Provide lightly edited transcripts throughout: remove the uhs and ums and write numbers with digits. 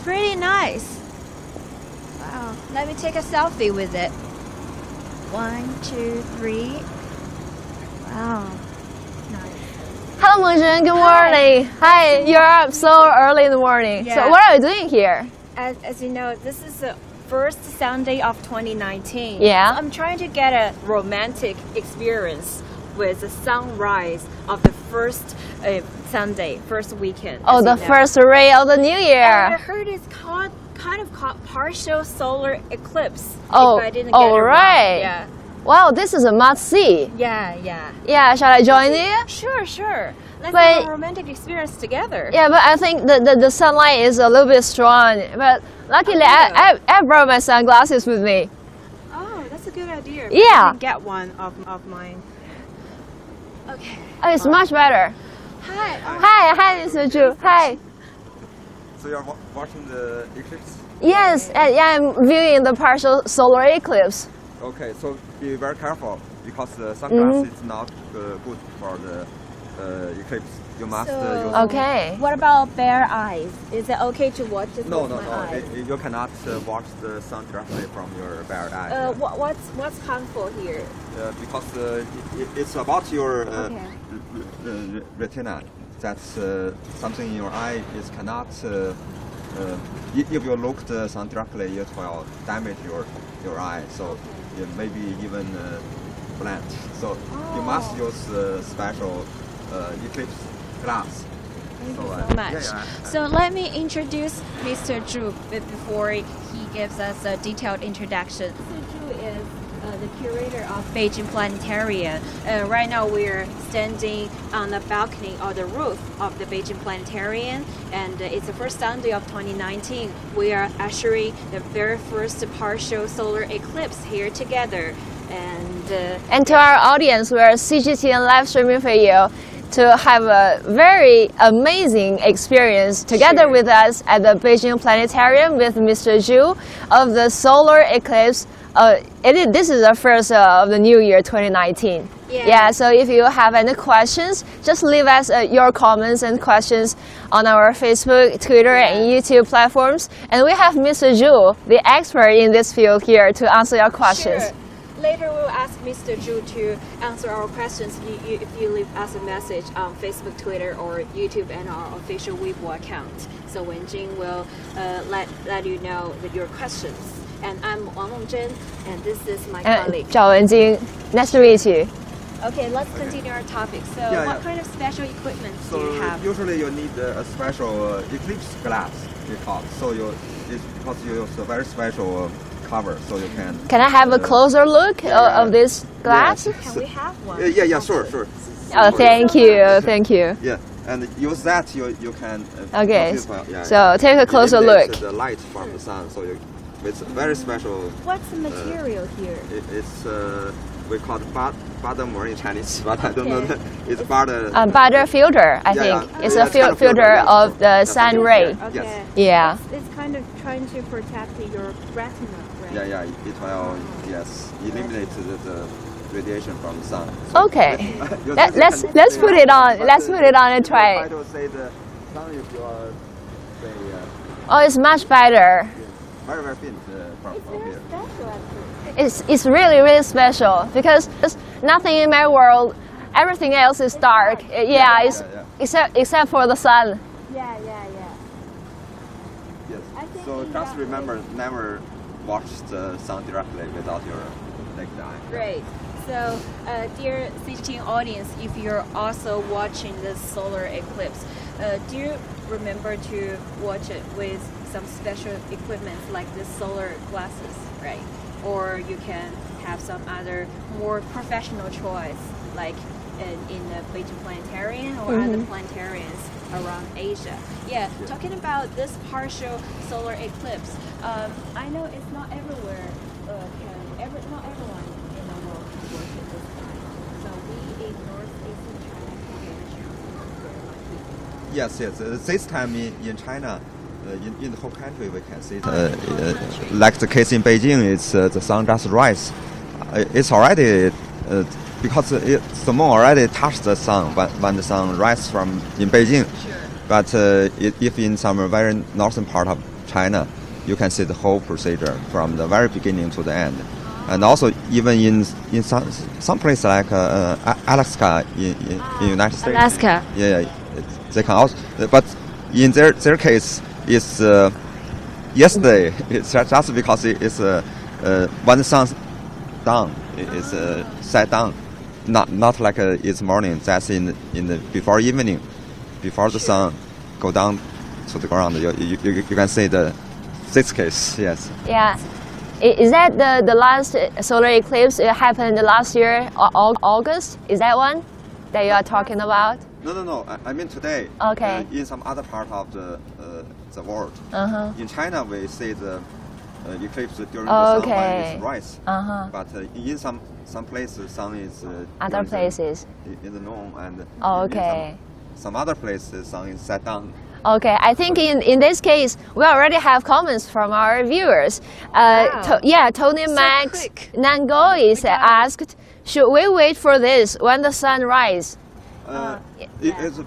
pretty nice. Wow. Let me take a selfie with it. 1, 2, 3. Wow. Nice. Hello, Mengzhen. Good morning. Hi. You're up so early in the morning. Yeah. So what are you doing here? As you know, this is the first Sunday of 2019. Yeah. So I'm trying to get a romantic experience with the sunrise of the first Sunday, first weekend. Oh, the first ray of the new year. I heard it's called partial solar eclipse. Oh, if I didn't get it right. Wrong. Yeah. Wow, this is a must-see. Yeah. Yeah, shall I join you? Sure. Let's But- have a romantic experience together. Yeah, but I think the sunlight is a little bit strong. But luckily, I brought my sunglasses with me. Oh, that's a good idea. Yeah. I can get one of mine. Okay. Oh, it's much better. Hi. Hi, Mr. Zhu. Hi. So you're watching the eclipse? Yes, I'm viewing the partial solar eclipse. Okay, so be very careful because the sunglasses is not good for the eclipse. You must use. Okay. What about bare eyes? Is it okay to watch this No. with my eyes? You cannot watch the sun directly from your bare eye. What's harmful here? Because it's about your Okay. retina. That's something in your eye is cannot. If you look the sun directly, it will damage your eye. So it may be even blind. So you must use special eclipse glass. Thank you so much. So let me introduce Mr. Zhu before he gives us a detailed introduction. Mr. Zhu is the curator of Beijing Planetarium. Right now we're standing on the balcony or the roof of the Beijing Planetarium, and it's the first Sunday of 2019. We are ushering the very first partial solar eclipse here together. And to our audience, we are CGTN live streaming for you to have a very amazing experience together with us at the Beijing Planetarium with Mr. Zhu of the solar eclipse. This is the first of the new year 2019. Yeah, so if you have any questions, just leave us your comments and questions on our Facebook, Twitter, and YouTube platforms. And we have Mr. Zhu, the expert in this field here, to answer your questions. Sure. Later we'll ask Mr. Zhu to answer our questions if you leave us a message on Facebook, Twitter, or YouTube and our official Weibo account. So Wenjing will let you know your questions. And I'm Mengzhen, and this is my colleague. Zhao Wenjing. Nice to meet you. Okay, let's continue our topic. So what kind of special equipment do you have? Usually you need a special eclipse glass, because because you use a very special cover, so you can. Can I have a closer look of this glass? Can we have one? Yeah, sure. Oh, thank you. Yeah, and use that you can. Okay, so take a closer look. The light from the sun, so it's very special. What's the material here? It's we call it butter in Chinese, but I don't know. It's butter. Butter filter, I think. It's a filter of the sun ray. Okay. Yeah. It's kind of trying to protect your retina, right? Yeah. It will eliminate the radiation from the sun. Okay. Let's put it on. Let's put it on and try it. Try to say the sun if you are Oh, it's much better. very faint from here. Special, actually. It's really special because there's nothing in my world. Everything else is dark. Except for the sun. Yeah. Yes. So just remember, never watch the sun directly without your naked eye. Great. So, dear CGTN audience, if you're also watching this solar eclipse, do you remember to watch it with some special equipment like this solar glasses, right? Or you can have some other more professional choice, like in the Beijing Planetarium or other planetariums around Asia. Yeah, talking about this partial solar eclipse, I know it's not everywhere, not everyone in the world can watch it this time. So we in northeastern China can very lucky. Yes. This time in China, in the whole country, we can see like the case in Beijing, it's the sun just rise. It's already because the moon already touched the sun when the sun rises from in Beijing. Sure. But if in some very northern part of China, you can see the whole procedure from the very beginning to the end. And also even in some place like Alaska in United States. Alaska. Yeah, they can also. But in their case, it's yesterday. It's just because it's when the sun's down, it's set down. Not like it's morning. That's in the before evening, before the sun go down to the ground. You can see this case. Yes. Yeah. Is that the last solar eclipse? It happened last year, August. Is that one that you are talking about? No. I mean today. Okay. In some other part of the world. In China, we see the eclipse during the sun when it's rise. But in some places, the sun is other places in the noon, and okay. Some other places, the sun is set down. Okay, I think in this case, we already have comments from our viewers. Wow. Tony So Max quick. Nangois asked, should we wait for this when the sun rises? It's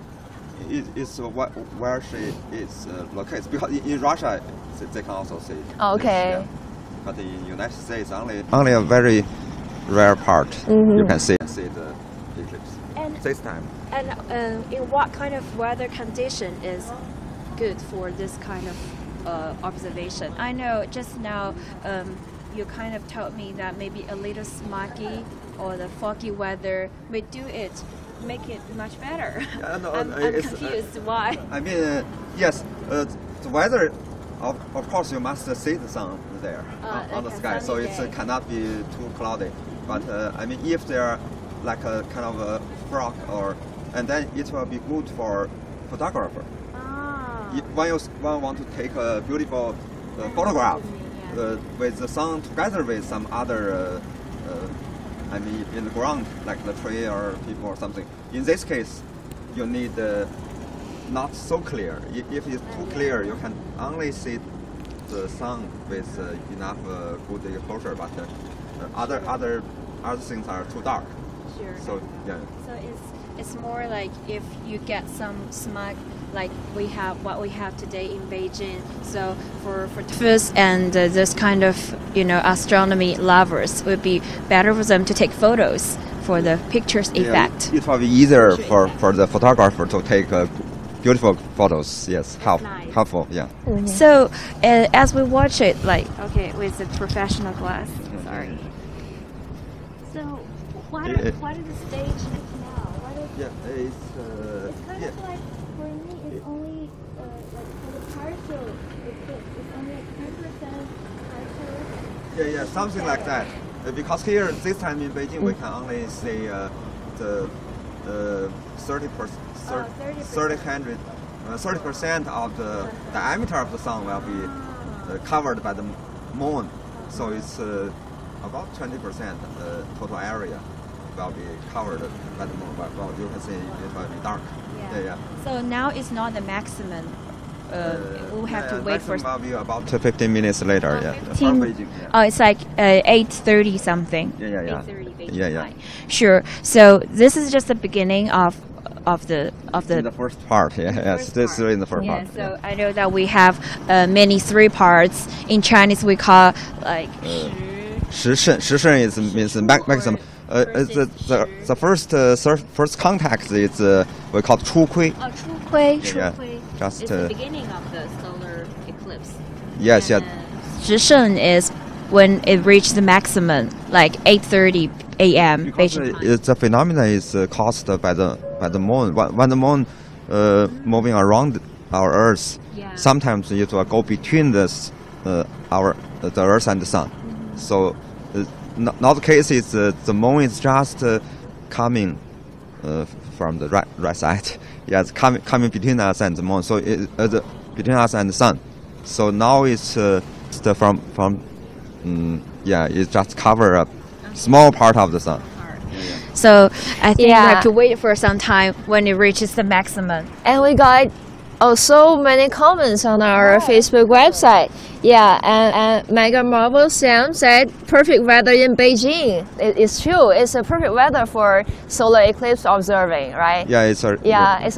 where she is located. Because in Russia, they can also see it. Okay. This, yeah. But in United States, only a very rare part you can see the eclipse. And This time. And in what kind of weather condition is good for this kind of observation? I know just now you kind of told me that maybe a little smoggy or the foggy weather may make it much better. No, I'm confused why. I mean, yes, the weather, of course, you must see the sun there on the like a sky, so sunny it day. cannot be too cloudy. But I mean, if there like a kind of a fog and then it will be good for photographer. When one want to take a beautiful photograph with the sun together with some other, I mean, in the ground, like the tree or people or something. In this case, you need not so clear. If it's too clear, you can only see the sun with enough good exposure, but other things are too dark. Sure. So yeah. So it's more like if you get some smog, like what we have today in Beijing. So for photographers and this kind of astronomy lovers, it would be better for them to take photos for the pictures effect. It will be easier for the photographer to take beautiful photos. Yes, Nice. helpful. Yeah. So as we watch it, with the professional glass. Sorry. So what is the stage like now? It's kind of like for me, it's only like for the partial eclipse, it's only like 10% partial. Yeah, something like that. Because here, this time in Beijing, we can only see the 30% of the diameter of the sun will be covered by the moon. So it's about 20% total area will be covered by the moon. But well, you can see it will be dark. Yeah. So now it's not the maximum. We'll have to wait for. Will be about 15 minutes later. Yeah. 15. From Beijing. Yeah. Oh, it's like 8:30 something. Yeah. 8:30 Beijing Yeah. time. Sure. So this is just the beginning of the. In the first part, yes, this is in the first part. So I know that we have many 3 parts. In Chinese, we call like 时辰 means maximum. The first contact is we call 初亏. 初亏. Just it's the beginning of the solar eclipse. Yes. 时辰 is when it reaches the maximum, like 8:30 a.m. Because Beijing time. the phenomena is caused by the moon. When the moon moving around our Earth, sometimes it will go between the Earth and the sun. So now the case is the moon is just coming from the right side. Yes, coming between us and the moon. So between us and the sun. So now it's it just cover a small part of the sun. So I think we have to wait for some time when it reaches the maximum. And we got Oh, so many comments on our Facebook website. Yeah, and Mega Marvel Sam said, perfect weather in Beijing. It's true. It's a perfect weather for solar eclipse observing, right? Yeah, it's a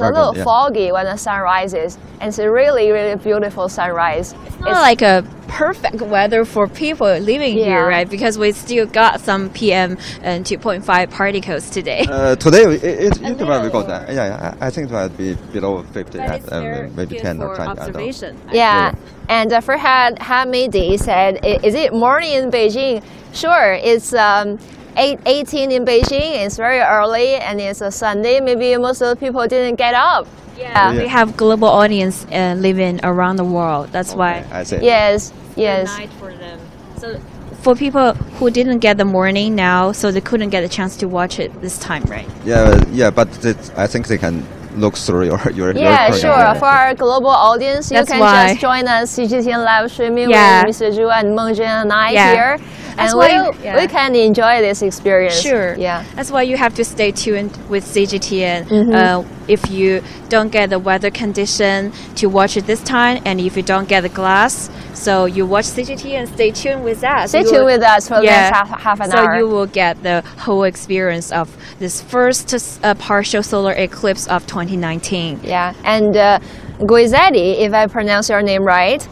little foggy when the sun rises. And it's a really, really beautiful sunrise. It's not like a perfect weather for people living here, right? Because we still got some PM and 2.5 particles today. Today it will be good. Yeah, I think it will be below 50, maybe 10 or 20. Observation. Yeah. And Farhad Hamidi said, is it morning in Beijing? Sure, it's 8:18 in Beijing. It's very early and it's a Sunday. Maybe most of the people didn't get up. Yeah, we have global audience living around the world. That's why. I see. Yes. Night for them. So for people who didn't get the morning now, so they couldn't get a chance to watch it this time, right? Yeah, but I think they can look through your sure. program. For our global audience, you can just join us CGTN live streaming with Mr. Zhao and Mengzhen and I here. And we can enjoy this experience. Sure. Yeah. That's why you have to stay tuned with CGTN. If you don't get the weather condition to watch it this time, and if you don't get the glass, so you watch CGTN and stay tuned with us. Stay tuned with us for the next half an hour. So you will get the whole experience of this first partial solar eclipse of 2019. Yeah. And Guizetti, if I pronounce your name right,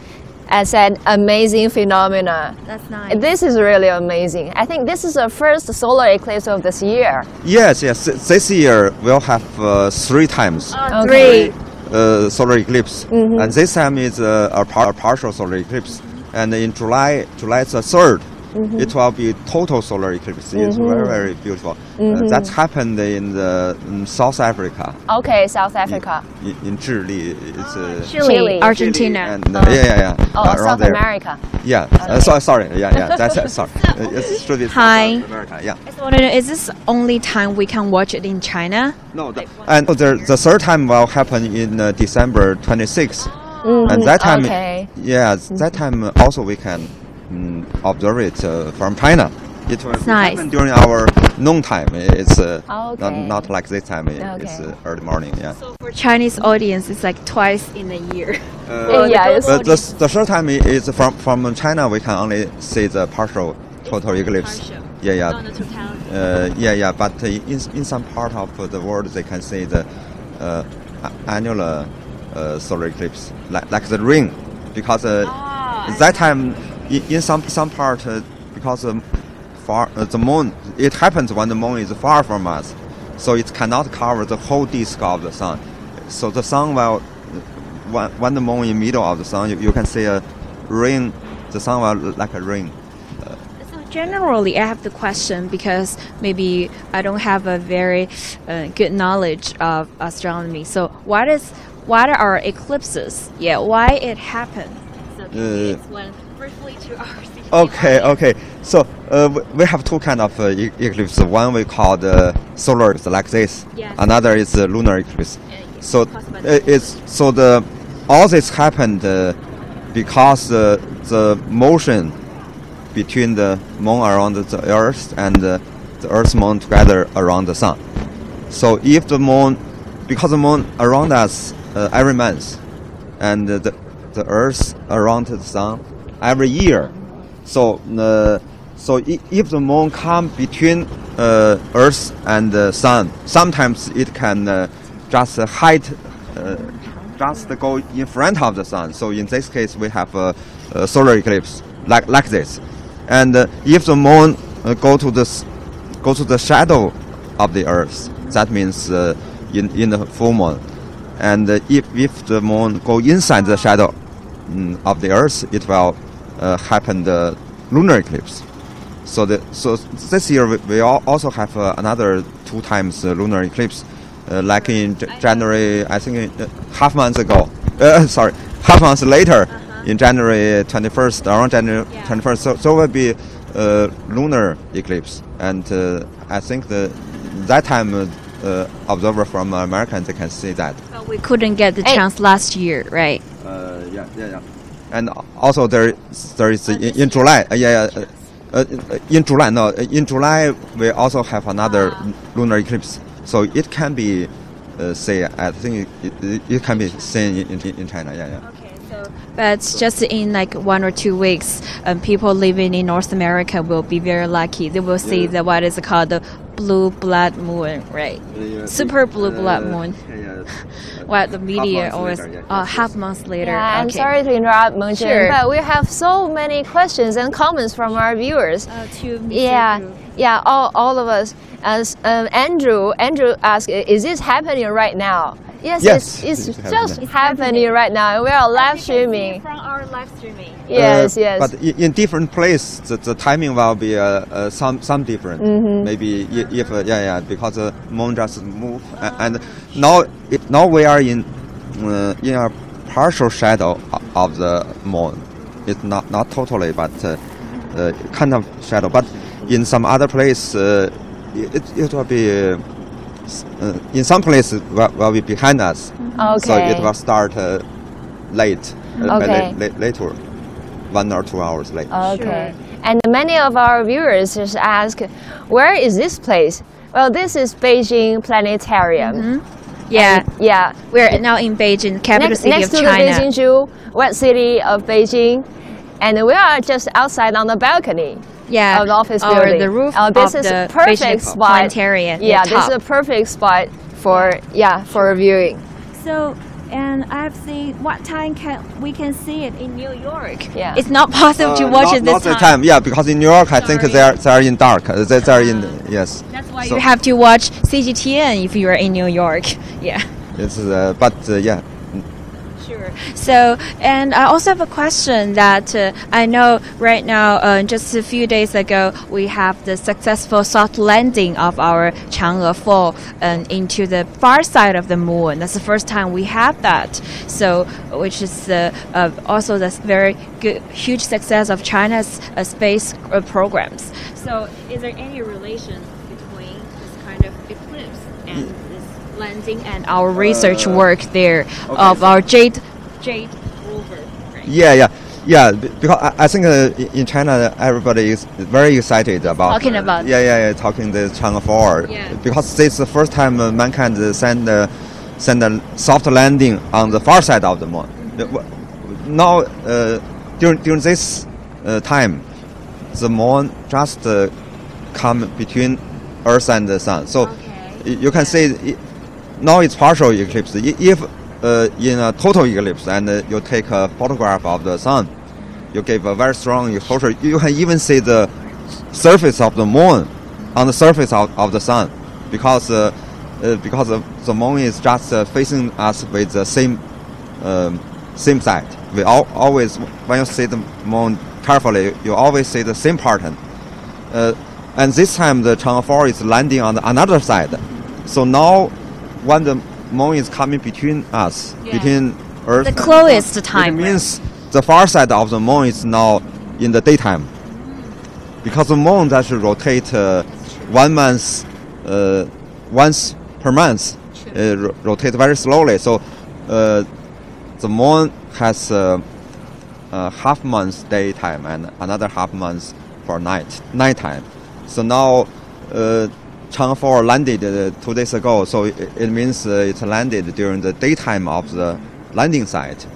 said amazing phenomena. That's nice. This is really amazing. I think this is the first solar eclipse of this year. Yes. This year we'll have 3 times. Three. Solar eclipse, and this time is a partial solar eclipse. And in July the 3rd, it will be total solar eclipse. It's very, very beautiful. That happened in South Africa. Okay, South Africa. In Chile, it's Chile, Argentina. And, yeah. Oh, South there. America. Yeah. Sorry. Yeah. That's sorry. It should be South America. Yeah. I just want to know, is this only time we can watch it in China? No. And the third time will happen in December 26th. And that time, that time also we can observe it from China. It will happen during our noon time. It's not like this time. It's early morning. Yeah. So for Chinese audience, it's like twice in a year. The short time is from China. We can only see the partial total eclipse. Not the totality. But in some part of the world, they can see the annular solar eclipse, like the ring, because that time in some part because the moon, it happens when the moon is far from us, so it cannot cover the whole disk of the sun. So the sun will, when the moon in middle of the sun, you can see a ring. The sun will like a ring. So generally, I have the question because maybe I don't have a very good knowledge of astronomy. So what are eclipses? Yeah, why it happens? So can you explain briefly to our Okay. So we have 2 kind of eclipse. One we call the solar eclipse, like this. Yes. Another is the lunar eclipse. So all this happened because the motion between the moon around the Earth and the Earth's moon together around the sun. So if the moon, because the moon around us every month, and the Earth around the sun every year. So if the moon come between Earth and the sun, sometimes it can just go in front of the sun. So in this case, we have a solar eclipse like this. And if the moon go to the shadow of the Earth, that means in the full moon. And if the moon go inside the shadow of the Earth, it will happen the lunar eclipse. So this year we also have another 2 times lunar eclipse, like in January, I think half month later, in January 21st, around January 21st. So will be lunar eclipse, and I think that time observer from America, they can see that. But we couldn't get the chance last year, right? Yeah. And also there is in July. In July we also have another lunar eclipse. So it can be see. I think it can be seen in China. Yeah. Okay, so but just in like 1 or 2 weeks, people living in North America will be very lucky. They will see the what is called the blue blood moon, right? Super blue blood moon. What the media always half months later. Yeah, I'm okay. sorry to interrupt, Mengzhen, Sure. but we have so many questions and comments from our viewers. To Yeah, all of us. As Andrew asked, is this happening right now? Yes, it's just happening right now. We are live streaming. From our live streaming. Yes. But in different places, the timing will be some different. Maybe if because the moon just move, and now we are in a partial shadow of the moon. It's not totally, but kind of shadow. But in some other place, it will be. In some places will be behind us, so it will start late, later, 1 or 2 hours late. Okay. And many of our viewers just ask, where is this place? Well, this is Beijing Planetarium. Yeah, we're now in Beijing, capital city next of to China. the Beijing Zoo, west city of Beijing, and we are just outside on the balcony. Of the office building. Or the roof this of is the a perfect spot. Planetarium. Yeah, this is a perfect spot for viewing. So, and I've seen what time we can see it in New York. Yeah. It's not possible to watch it this not the time. Yeah, because in New York, I think they are in dark. They are in yes. That's why you have to watch CGTN if you are in New York. Yeah. It's yeah. Sure. So, and I also have a question that I know right now, just a few days ago, we have the successful soft landing of our Chang'e 4 into the far side of the moon. That's the first time we have that. So, which is also the very good, huge success of China's space programs. So, is there any relation between this kind of eclipse and this landing and our research work there of our Jade rover? Right? Yeah. Because I think in China everybody is very excited about talking about talking the Chang'e 4. Yeah. Because this is the first time mankind send a soft landing on the far side of the moon. Now during this time, the moon just come between Earth and the Sun. So you can say now it's partial eclipse. If in a total eclipse and you take a photograph of the Sun, you give a very strong exposure. You can even see the surface of the moon on the surface of the Sun, because the moon is just facing us with the same side. We always, when you see the moon carefully, you always see the same pattern. And this time the Chang'e 4 is landing on another side. So now, when the moon is coming between us, between Earth, the closest time, it means the far side of the moon is now in the daytime, because the moon that should rotate 1 month, once per month, rotate very slowly. So the moon has half month daytime and another half month for nighttime. So now Chang'e 4 landed 2 days ago, so it means it landed during the daytime of the landing site.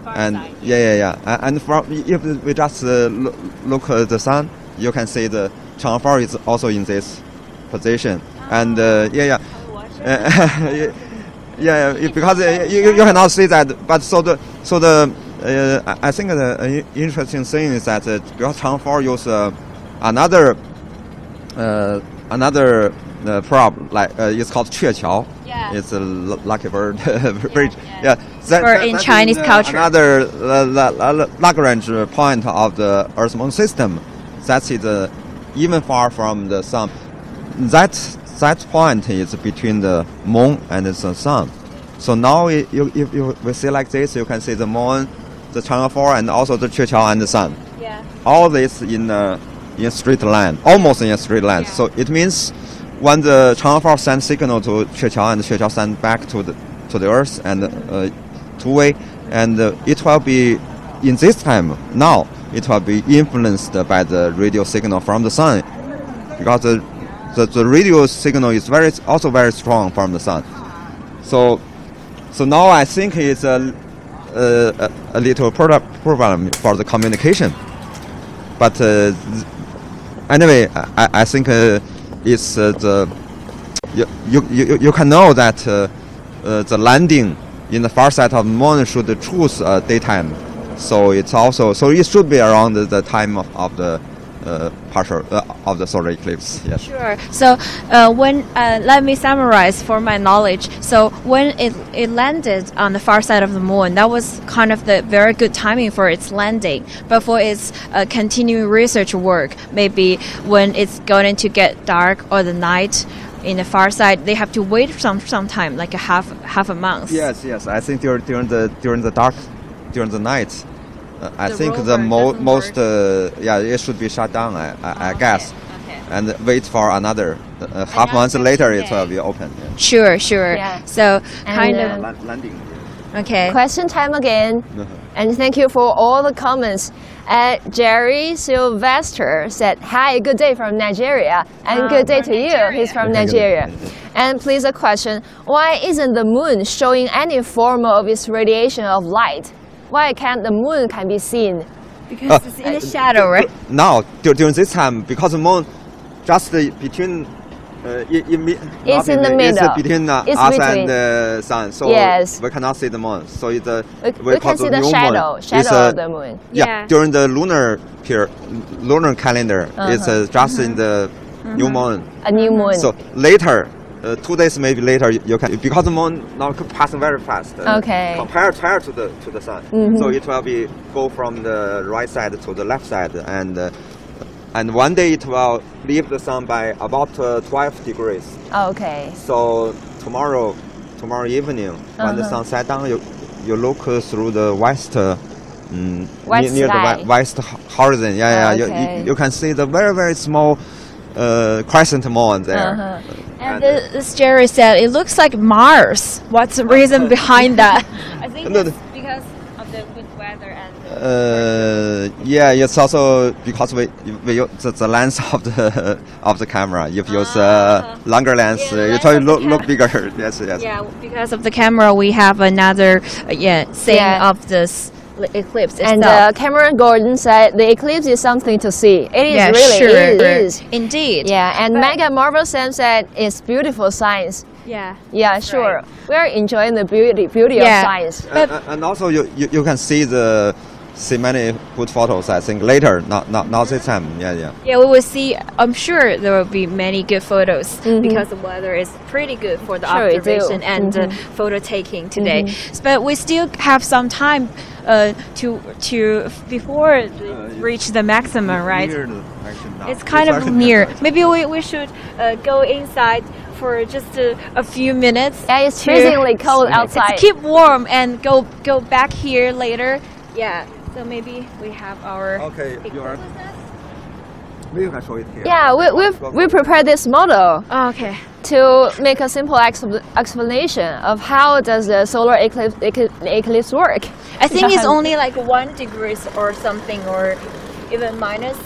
And and from, if we just look at the Sun, you can see the Chang'e 4 is also in this position. And because you cannot see that. But I think the interesting thing is that because Chang'e 4 use another probe, like it's called 鹊桥. It's a lucky bird bridge. In Chinese culture. Another Lagrange point of the Earth Moon system. That is even far from the Sun. That point is between the Moon and the Sun. So now if we see like this, you can see the Moon, the Chang'e 4, and also the 鹊桥and the Sun. All this in a straight line, almost in a straight line. So it means when the Chang'e 4 sends signal to 鹊桥and 鹊桥send back to the Earth and two-way, and it will be in this time now. It will be influenced by the radio signal from the Sun, because the radio signal is also very strong from the Sun. So now I think it's a little problem for the communication. But anyway, I think it's you can know that the landing in the far side of the moon should choose daytime. So it should be around the time of the partial of the solar eclipse. Yes. Sure. So when let me summarize for my knowledge. So when it landed on the far side of the moon, that was kind of the very good timing for its landing. But for its continuing research work, maybe when it's going to get dark or the night in the far side, they have to wait some time, like a half a month. Yes. I think during the night. I think the most it should be shut down. I guess, okay. And wait for another half month later it will be open. Yeah. Sure. Yeah. So kind And, of landing. okay. Question time again. And thank you for all the comments. Jerry Sylvester said, "Hi, good day from Nigeria," and good day from to you. Nigeria. He's from Okay, Nigeria. good. And please a question: why isn't the moon showing any form of its radiation of light? Why can't the moon can be seen? Because it's in the shadow, right? Now during this time, because the moon just between. It's in the middle. It's between It's us between. and the sun, so Yes. we cannot see the moon. So it's We can see the shadow of the moon. Yeah. During the lunar calendar, it's just in the new moon. A new moon. So later, 2 days maybe later, you can, because the moon now passing very fast. Okay. Compared to the sun, so it will be go from the right side to the left side, and one day it will leave the sun by about 12 degrees. Okay. So tomorrow evening, when the sun sets down, you look through the west. West near sky. the west horizon. Yeah. Okay. You can see the very small crescent moon there. And this Jerry said it looks like Mars. What's the reason behind that? I think it's because of the good weather and. It's also because we use the lens of the camera. If you use longer lens, it will look bigger. Yes. Yeah, because of the camera, we have another saying of this eclipse itself. And Cameron Gordon said the eclipse is something to see. It is really. It is. Indeed. Yeah, and Megan Marvel Sam said it's beautiful science. Yeah. Yeah, sure. Right. We are enjoying the beauty of science. And also you can see many good photos. I think later, not this time. Yeah, we will see. I'm sure there will be many good photos because the weather is pretty good for the observation and photo taking today. But we still have some time to before reach the maximum, right? It's kind of near. Maybe we should go inside for just a few minutes. Yeah, it's freezingly cold outside. To keep warm and go back here later. Yeah. So maybe we have our. Okay, maybe you can show it here. Yeah, we prepared this model. Oh, okay. To make a simple explanation of how does the solar eclipse work. I think it's only like 1 degree or something, or even minus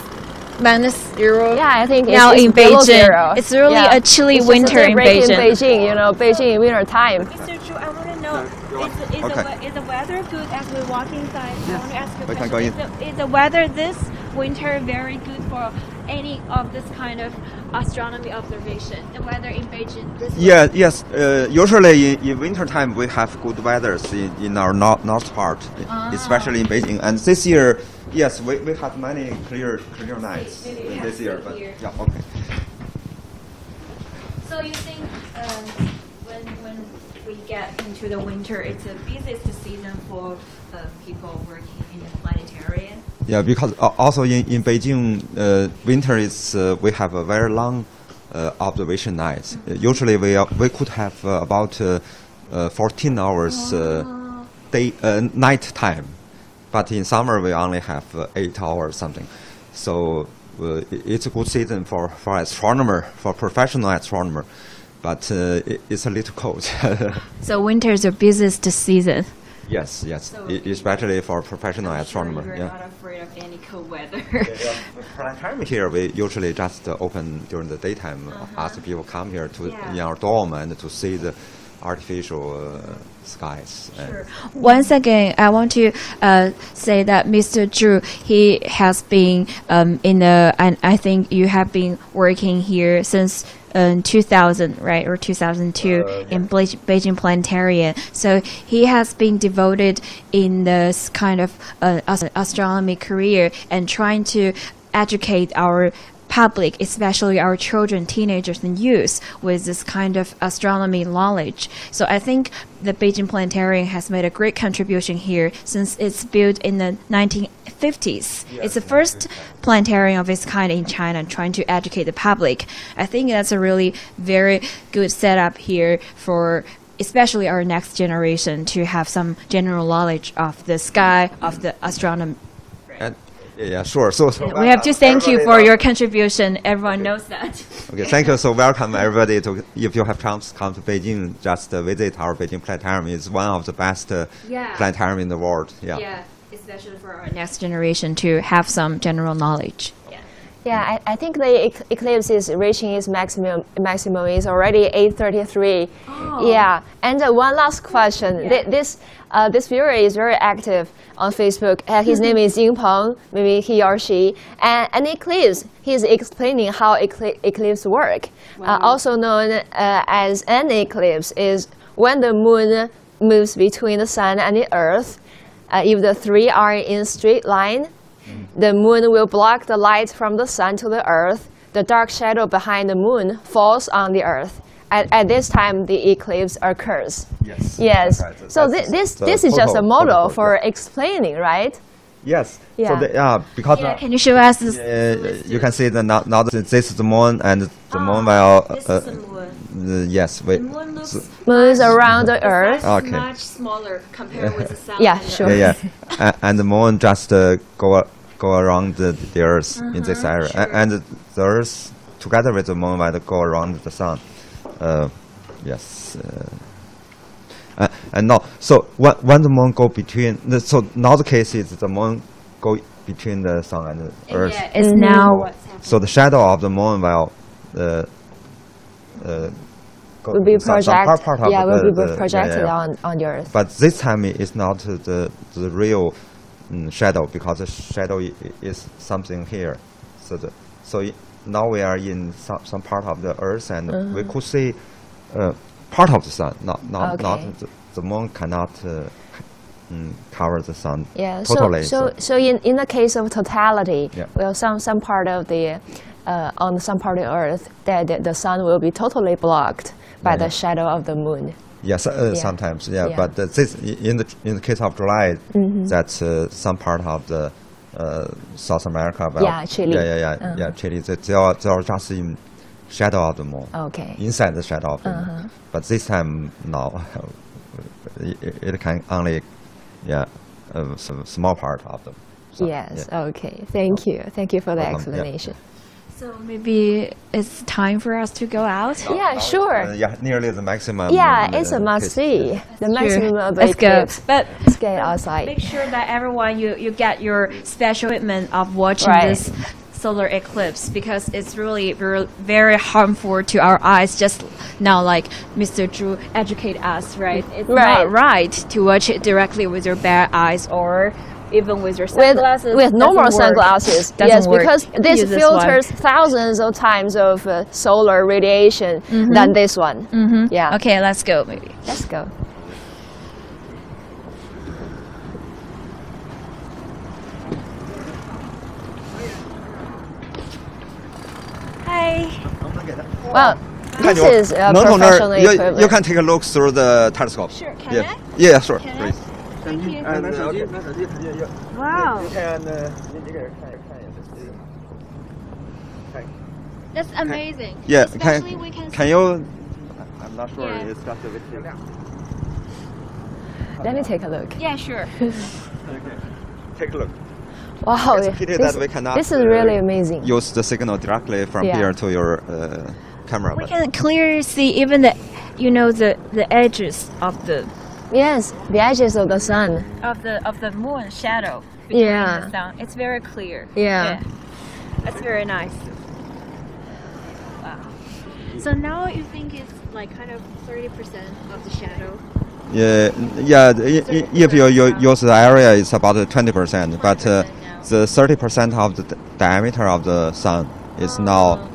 0. Yeah, I think now it's in Beijing, zero. it's really a chilly winter in Beijing. Beijing in winter time. Mr. Zhu, I want to know, is the weather good as we walk inside? I want to ask you a can question. go in. Is the weather this winter very good for any of this kind of astronomy observation? The weather in Beijing this winter? Yes. Usually in winter time we have good weathers in our north part, especially in Beijing. And this year, yes, we have many clear nights this year. But yeah, okay. So you think when we get into the winter, it's the busiest season for people working in the planetarium? Yeah, because also in Beijing, winter is we have a very long observation nights. Usually we could have about 14 hours night time, but in summer we only have 8 hours something. So it's a good season for astronomer, for professional astronomer, but it's a little cold. So winter is the busiest season. Yes, so especially for professional astronomer. You're not afraid of any cold weather. Planetarium here, we usually just open during the daytime. Ask people come here in our dorm and to see the artificial skies. Sure. Once again, I want to say that Mr. Zhu, he has been and I think you have been working here since 2000, right, or 2002 in Beijing Planetarium. So he has been devoted in this kind of astronomy career and trying to educate our public, especially our children, teenagers, and youth, with this kind of astronomy knowledge. So I think the Beijing Planetarium has made a great contribution here since it's built in the 1950s. It's the first planetarium of its kind in China, trying to educate the public. I think that's a really very good setup here for especially our next generation to have some general knowledge of the sky, of the astronomy. Yeah, sure. So we have to thank you for your contribution. Everyone knows that. Okay, thank you. So welcome everybody to, if you have chance to come to Beijing, just visit our Beijing Planetarium. It's one of the best planetarium in the world. Yeah, especially for our next generation to have some general knowledge. Yeah, I think the eclipse is reaching its maximum. It's already 8:33. Oh. Yeah, and one last question. Yeah. This viewer is very active on Facebook. His name is Yingpeng. Maybe he or she. And an eclipse. He's explaining how eclipse work. Wow. Also known as an eclipse is when the moon moves between the sun and the earth. If the three are in straight line, the moon will block the light from the sun to the earth. The dark shadow behind the moon falls on the earth. At this time, the eclipse occurs. Yes. Right. So this is just a model for explaining, right? Yes. Yeah. So because can you show us this? You can see that now this is the moon, and the moon will. This is the moon. Yes. The moon moves around the earth. Okay. Much smaller compared with the sun. Yeah, sure. Yeah. And the moon just go around the earth in this area, sure. And the earth together with the moon will go around the sun. Yes. And now, so when the moon go between, so now the case is the moon go between the sun and the earth. Yeah, it's now. So the shadow of the moon will be projected on the earth. But this time it's not the real shadow, because the shadow is something here. So now we are in some part of the earth, and we could see part of the sun. Not the moon cannot cover the sun totally. So in the case of totality, well, some part of the on some part of the earth, that the sun will be totally blocked by the shadow of the moon. Yes, sometimes, but this in the case of July, that's some part of the South America. Chile. Chile. They are just in shadow of the moon. Okay. Inside the shadow of the moon. But this time now, it can only, some small part of them. So, yes. Okay. Thank you for the explanation. So maybe it's time for us to go out? Yeah, sure. Nearly the maximum. Yeah, it's a must-see. The maximum of the eclipse. But let's get outside. Make sure that everyone, you get your special equipment of watching this solar eclipse, because it's really very harmful to our eyes. Just now, like Mr. Zhu educate us, right? It's not right to watch it directly with your bare eyes or even with your sunglasses. With normal sunglasses, yes, work. Because this filters thousands of times of solar radiation than this one. Yeah. Okay, let's go. Maybe. Let's go. Hi. Well, this is professional equipment. You can take a look through the telescope. Sure. Can I? Yeah, sure. Please. Thank you. Wow. That's amazing. Yeah. Especially we can see. You? I'm not sure. Yeah. It's just a bit. Let me take a look. Yeah, sure. Okay. Take a look. Wow, this is really amazing. Use the signal directly from here to your camera. We can clearly see even the edges of the. Yes, the edges of the sun. Of the moon shadow between the sun. It's very clear. Yeah. That's very nice. Wow. So now you think it's like kind of 30% of the shadow? If you use the area, it's about 20%, but the 30% of the diameter of the sun is now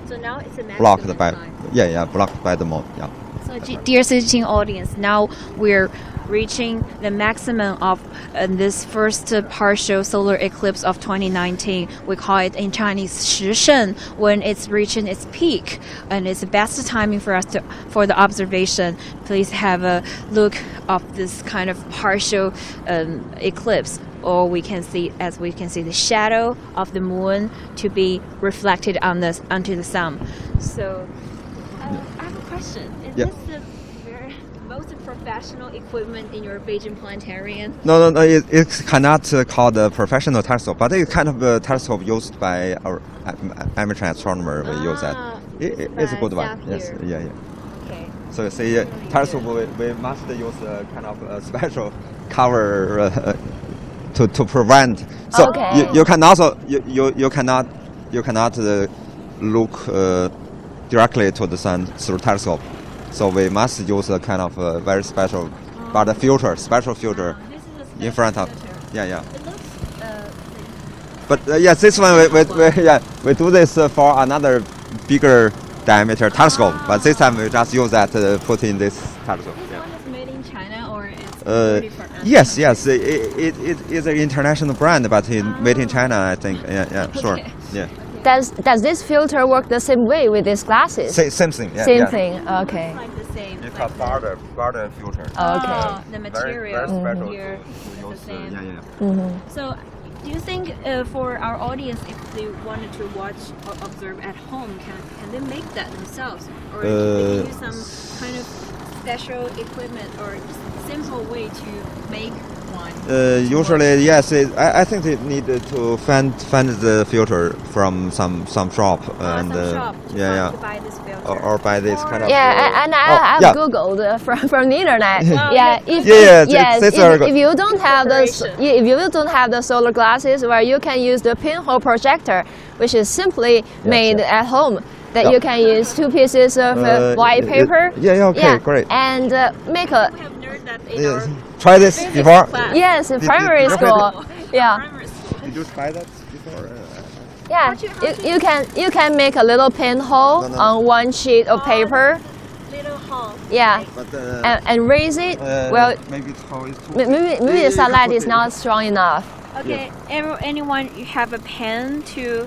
So now it's a blocked by time. blocked by the moon. Yeah. So dear CGTN audience, now we're reaching the maximum of this first partial solar eclipse of 2019. We call it in Chinese 时胜, when it's reaching its peak, and it's the best timing for us for the observation. Please have a look of this kind of partial eclipse, or we can see the shadow of the moon to be reflected onto the sun. So I have a question. Is this the most professional equipment in your Beijing planetarium? No, it's cannot called a professional telescope, but it's kind of a telescope used by our amateur astronomer. We use that. It's a good one. Yes, Okay. So you see, telescope we must use a kind of a special cover to prevent. So you can also you cannot look directly to the sun through telescope. So we must use a kind of very special, but special filter in front of. Yeah. It looks. But this one we do this for another bigger diameter telescope. But this time we just use that to put in this telescope. This one is made in China, or it's for us? Yes. It is an international brand, but it's made in China, I think. Yeah, sure. Yeah. Does this filter work the same way with these glasses? Same thing. Same thing. Okay. It's like the same. It's called barter filter. Okay. The material very special here to is the use. same. So, do you think for our audience, if they wanted to watch or observe at home, can they make that themselves, or do they use some kind of special equipment or just simple way to make one? Usually, yes. I think they need to find the filter from some shop and To buy this filter. or buy this kind of. And I've googled from the internet. If you don't have the solar glasses, where you can use the pinhole projector, which is simply made at home. That you can use 2 pieces of white paper. Great. And make a. We have learned that in our Try this before. class. Yes, in primary school. Yeah. Primary school. Did you try that before? Yeah. You can make a little pinhole on one sheet of paper. Little hole. Yeah. But And raise it. Well, maybe it's too. maybe the sunlight is not strong enough. Okay. Anyone, you have a pen to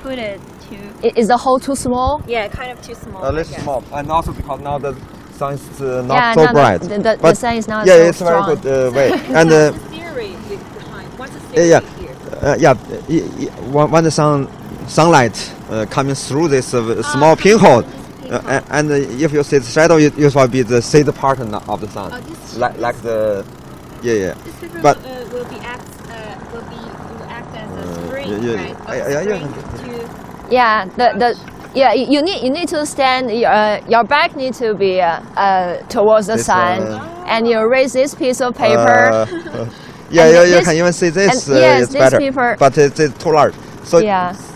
put it to? Is the hole too small? Yeah, kind of too small. A I little guess. small, and also because now the sun is not Yeah, so no, bright. the sun is not yeah, so it's strong. very good way. And What's the theory behind? What's the theory here? when the sunlight coming through this small pinhole, and if you see the shadow, it will be the shade part of the sun, This like the This paper But- will act as a screen, right? Yeah, you need to stand. Your back needs to be towards the This sun, one. and you raise this piece of paper. you this- can even see this. and yes, it's this better, paper- but it's too large. So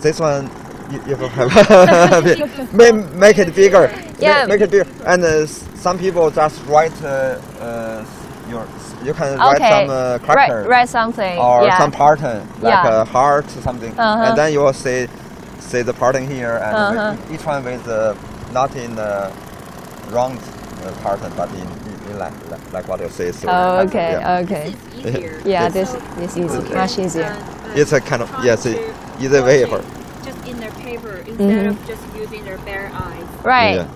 this one, you have make it bigger. Yeah. Make it bigger. And some people just write you can write some character write something or some pattern like a heart or something, and then you will see the pattern here, and each one with not in round pattern, but in like what you say. So Okay. This is easier. Yeah, So this is easy, people much can, easier. It's a kind of try yes, to either watch way it for just in their paper instead of just using their bare eyes. Right. Yeah.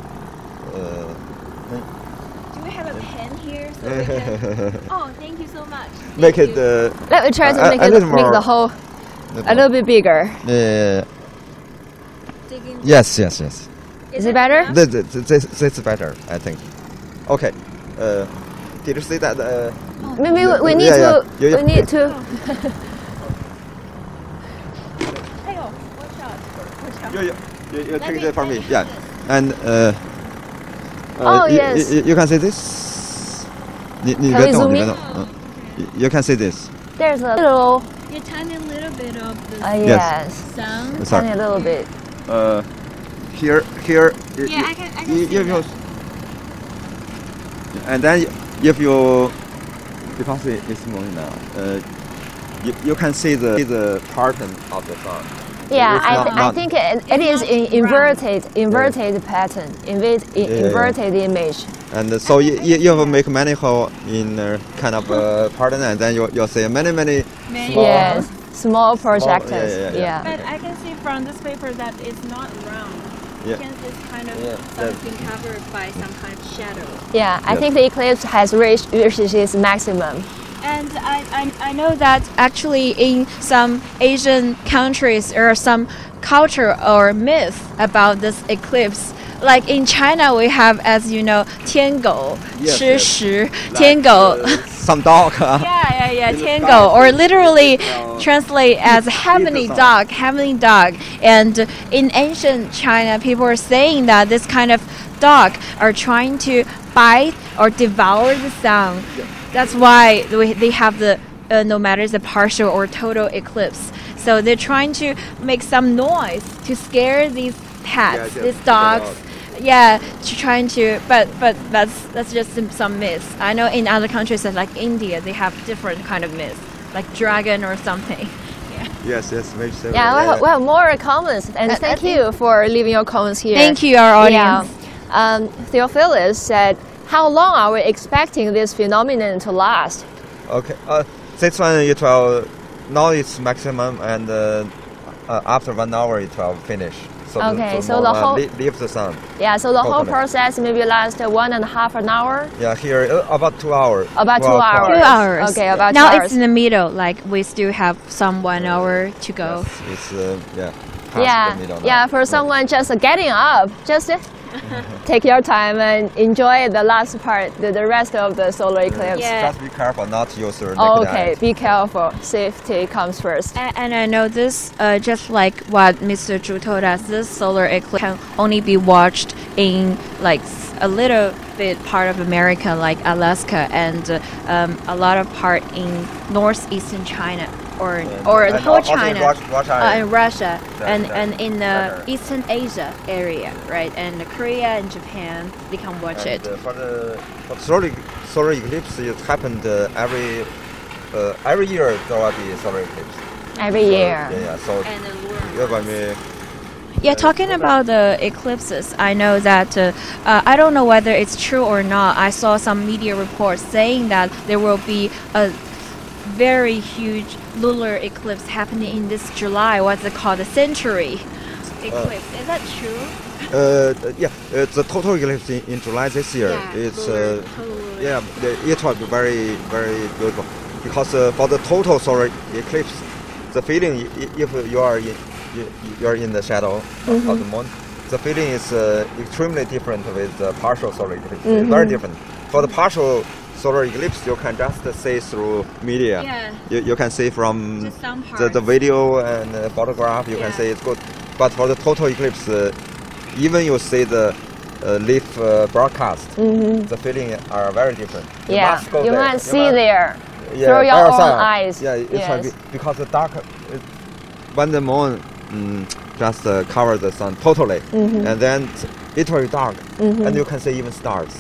Do we have a pen here? So we can... Oh, thank you so much. Make Thank it you. Let me try to a make little make more. the hole a little bit bigger. Dig in. Yes. Is it better? This is better, I think. Okay. Did you see that? Maybe we need to. Yeah. We need to. Hey, oh, watch out. Watch out. You take it from me. Yeah. And yes. You can see this. Can we zoom in? You can see this. There's a little. You tiny little bit of the Yes. sun. Sorry. Tiny little bit. here. Yeah, I can see that. And then if you, because it's morning now, you can see the pattern of the sun. Yeah, It's I think it is in inverted pattern, inverted image. And so you will make many hole in kind of pattern, and then you'll see many small. Yes, small projectors. Yeah. But I can see from this paper that it's not round. Yeah. It's kind of something covered by some kind of shadow. Yeah, I think the eclipse has reached its maximum. And I know that actually in some Asian countries there are some culture or myth about this eclipse. Like in China we have, as you know, 天狗, 吃食, 天狗. Some dog. Yeah, 天狗, or literally translate as heavenly dog. And in ancient China, people are saying that this kind of dog are trying to bite or devour the sun. That's why they have the no matter the partial or total eclipse. So they're trying to make some noise to scare these pets, these dogs. Yeah, trying to, but that's just some myths. I know in other countries like India, they have different kind of myths, like dragon or something. Yes, maybe so. Yeah, we have more comments, and thank you for leaving your comments here. Thank you, our audience. Yeah. Theophilus said, how long are we expecting this phenomenon to last? Okay, this one it will, now it's maximum, and after 1 hour it will finish. So so the whole leave the sun. Yeah, so the whole process maybe lasts 1.5 hour. Yeah, here about 2 hours. About 2 hours. 2 hours. Okay, about 2 now hours. It's in the middle. Like we still have some 1 hour to go. Yes, it's past the middle now. For someone just getting up, just take your time and enjoy the last part, the rest of the solar eclipse. Yeah. Just be careful not to use your naked Okay, eye. be careful. Safety comes first. And I know this, just like what Mr. Zhu told us, this solar eclipse can only be watched in like a little bit part of America, like Alaska, and a lot of part in northeastern China. Or the whole China, in Russia, and in the Eastern Asia area, right? And Korea and Japan, they can watch it. For the solar eclipse, it happened every year there will be solar eclipse. Every year. So yeah, talking about the eclipses, I know that I don't know whether it's true or not. I saw some media reports saying that there will be a very huge lunar eclipse happening in this July. What's it called? The century eclipse. Is that true? It's a total eclipse in July this year. It's it will be very beautiful because for the total solar eclipse, the feeling if you are in the shadow of the moon, the feeling is extremely different with the partial solar eclipse. Very different. For the partial solar eclipse, you can just see through media. Yeah. You can see from the video and photograph. You can see it's good. But for the total eclipse, even you see the live broadcast, the feeling are very different. You must see there through your own eyes. Yeah, it's because the dark, when the moon just cover the sun totally, and then it will be dark, and you can see even stars.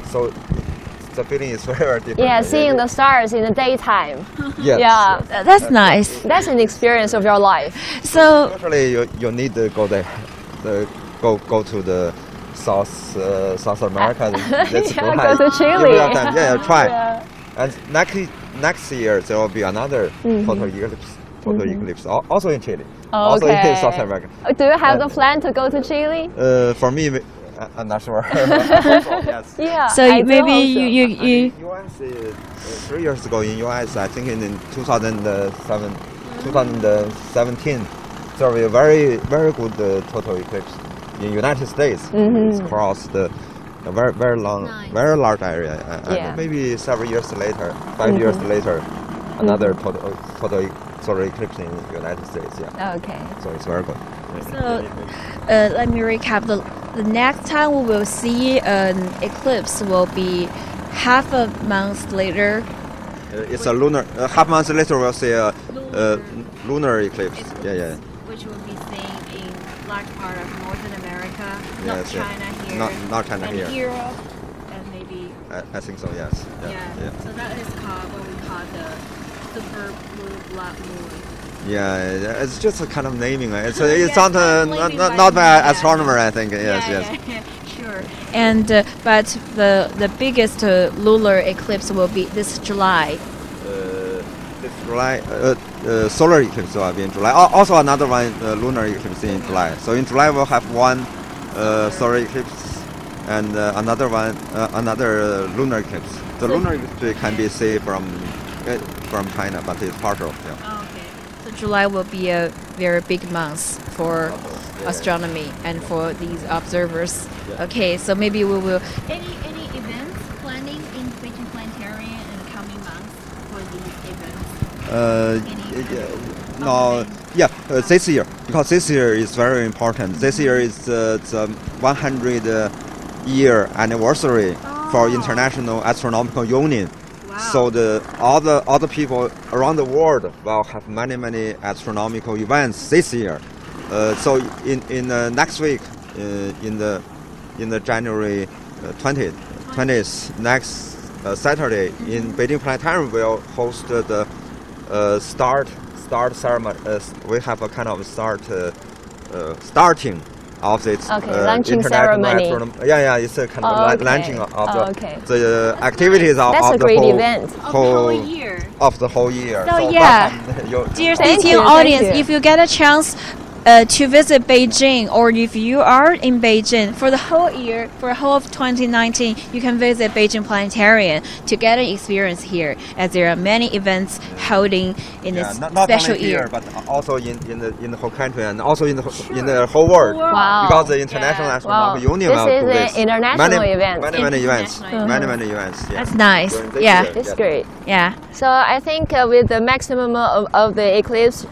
So the feeling is very different. Yeah, seeing the stars in the daytime. Yes. Yeah, that's nice. That's an experience of your life. So actually, you need to go there, go to the South America. That's go to Chile. Try. Yeah. And next year there will be another total eclipse, also in Chile, also in South America. Do you have the plan to go to Chile? For me, I'm not sure. Yes. Yeah. So maybe you. US 3 years ago in US, I think in 2017, there will be a very good total eclipse in United States. It's across the a very long, very large area. And maybe several years later, 5 years later, another total solar eclipse in the United States. Yeah. Okay. So it's very good. So let me recap. The next time we will see an eclipse will be half a month later. It's a lunar. Half month later we'll see a lunar eclipse. Yeah. which will be seen in large part of Northern America, Yes, not yes. China here, Not China and here. Europe, and maybe I think so. Yes. yeah. So that is called what we call the super blue blood moon. Yeah, it's just a kind of naming. It's Yeah, not naming by not by the- astronomer. I think. Yes, yeah, yes. yeah, sure. And but the biggest lunar eclipse will be this July. This July, solar eclipse will be in July. Also another one, lunar eclipse in July. So in July we'll have one solar eclipse and another one, another lunar eclipse. The lunar eclipse can be seen from China, but it's partial. Yeah. Oh, okay. So July will be a very big month for astronomy and for these observers. Yeah. Okay, so maybe we will any events planning in Beijing Planetarium in the coming months for these events. No, yeah, this year, because this year is very important. This year is the 100-year anniversary for International Astronomical Union. Wow. So all the people around the world will have many astronomical events this year. So in next week, in the January 20th, next Saturday in Beijing Planetarium will host the start ceremony. We have a kind of starting of this launching international ceremony. Yeah, it's a kind of okay. launching of okay. the activities of That's a the great whole event. Whole year. of the whole year. So, yeah. welcome. Dear Thank CGTN you, audience, thank you. if you get a chance to visit Beijing, or if you are in Beijing for the whole year, for the whole of 2019, you can visit Beijing Planetarium to get an experience here, as there are many events holding in this not special only here, year. but also in the whole country and also in the whole world. Wow. Because the International Yeah. Astronomical Union This will is do an this. international event. Many events. International Many events. Yeah. That's nice. During this Yeah. year, It's great. Yeah. So I think with the maximum of the eclipse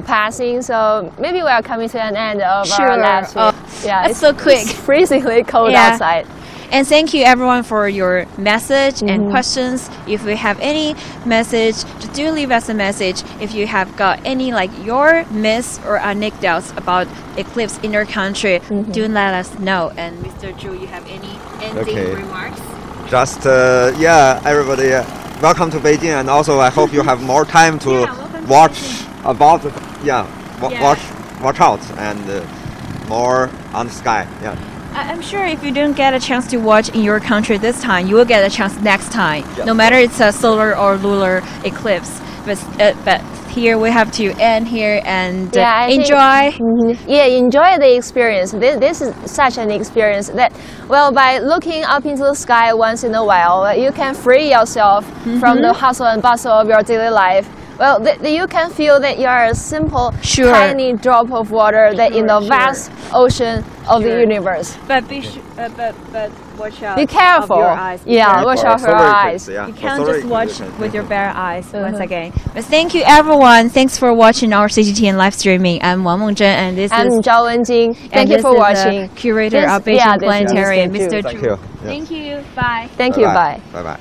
passing, so maybe we are coming to an end of Sure. our live stream. Oh, yeah, that's it's so quick. It's freezingly cold Yeah. outside. And thank you everyone for your message and questions. If we have any message, just do leave us a message. If you have got any like your myths or anecdotes about eclipse in your country, do let us know. And Mr. Zhu, you have any ending Okay. remarks? Just everybody, welcome to Beijing, and also I hope you have more time to welcome to watch Beijing. about Yeah. watch out and more on the sky. Yeah. I'm sure if you don't get a chance to watch in your country this time, you will get a chance next time. Yeah. No matter it's a solar or lunar eclipse. But here we have to end here and I think- enjoy. Yeah, enjoy the experience. This is such an experience that, well, by looking up into the sky once in a while, you can free yourself from the hustle and bustle of your daily life. Well, you can feel that you are a simple, Sure. tiny drop of water that in the Sure. vast ocean of the Sure. universe. But but watch out. Be careful. Of your eyes. Be Yeah, careful. watch For out for solar your eclipse, eyes. yeah. You For can't solar just watch eclipse, with your bare eyes once Mhm. again. But thank you everyone. Thanks for watching our CGTN live streaming. I'm Wang Mengzhen, and this I'm is Zhao Wenjing. and Thank you this for is watching. the curator This- of Beijing yeah, this is Planetarium, Mr. Mr. Zhu. Thank Zhu. you. Yeah. Thank you. Bye. Thank you. Bye. Bye bye.